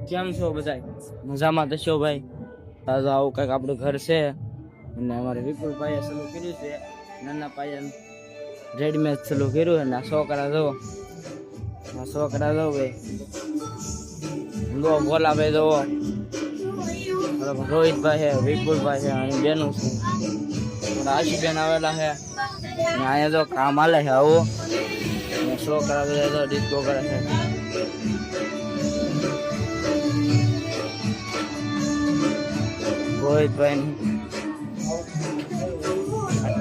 કેમ છો બધા? મજામાં તો છો ભાઈ? તો આવું કંઈક આપણું ઘર છે અને અમારે વિપુલભાઈએ ચાલુ કર્યું છે નાના પાયે રેડીમેડ ચાલુ કર્યું અને આ છોકરા જો ભાઈ લો ભોલાભાઈ જોવો રોહિતભાઈ છે, વિપુલભાઈ છે અને બેનું છે આશુબેન આવેલા છે અને અહીંયા જો કામ હાલે છે આવું છોકરા બધા તો ડિસ્કો કરે છે. રોહિતભાઈ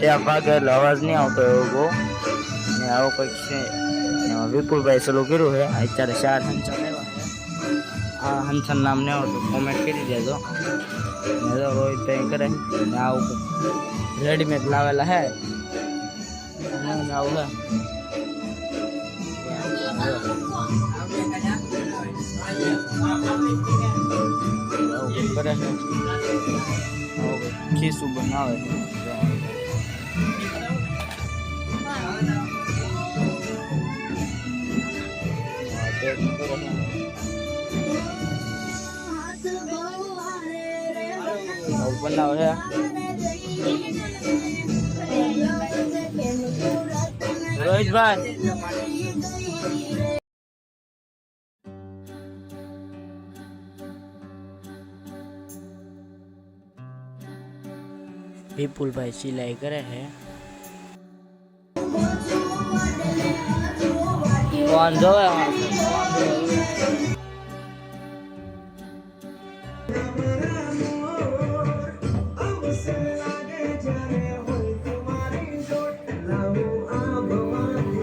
ત્યાં ભાગે એટલે અવાજ નહીં આવતો એવો બહુ ને આવો કંઈક છે. વિપુલભાઈ ચાલુ કર્યું છે અત્યારે 4 હંચા લેવા છે. આ હંચન નામ ને આવતું કોમેન્ટ કરી દેજો. રોહિતભાઈ કરે ને આવું રેડીમેડ લાવેલા હે આવું હે કરે છે ખીસું બનાવે બનાવે છે. રોહિતભાઈ વિપુલભાઈ સિલાઈ કરે છે. કોણ જોવે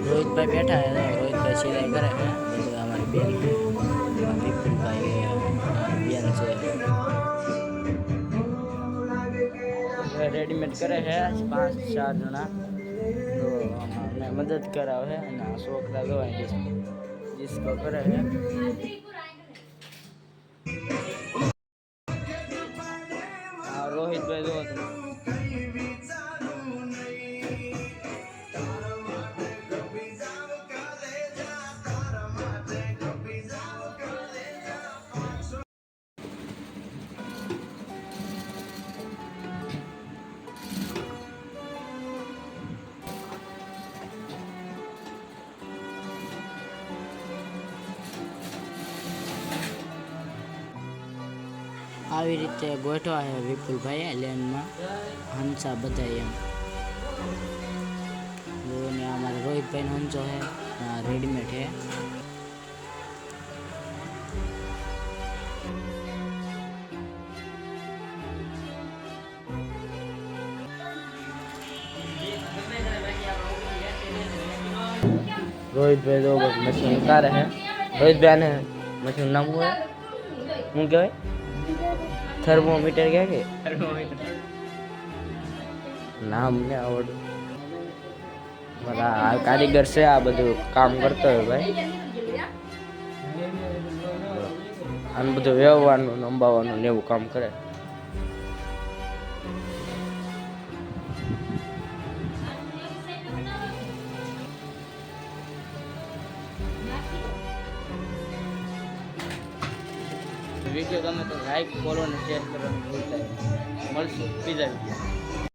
રોહિતભાઈ બેઠા છે. રોહિતભાઈ સિલાઈ કરે છે. અમારી બેન વિપુલભાઈ બેન છે રેડીમેડ કરે છે 5-4 જણા તો અમને મદદ કરાવે છે અને આ છોકરા જોવાય ડિસ્કો કરે છે. રોહિતભાઈ જોવો તમે આવી રીતે ગોઠવા છે વિપુલભાઈ લેનમાં હંસા બધા એમ ને અમારે રોહિતભાઈનો હંસો છે રેડીમેડ છે. રોહિતભાઈ જો મશીન ઉતારે છે. રોહિતભાઈ ને મશીન નામ શું કહેવાય? થર્મોમીટર કે નામ ને આવડતું બધા કારીગર છે આ બધું કામ કરતો હોય ભાઈ. આનું બધું વ્યવહારનું અંબાવાનું ને એવું કામ કરે. વિડીયો ગમે તો લાઈક ફોલો અને શેર કરવાનું ભૂલતા નહીં. મળશું બીજા વિડીયો.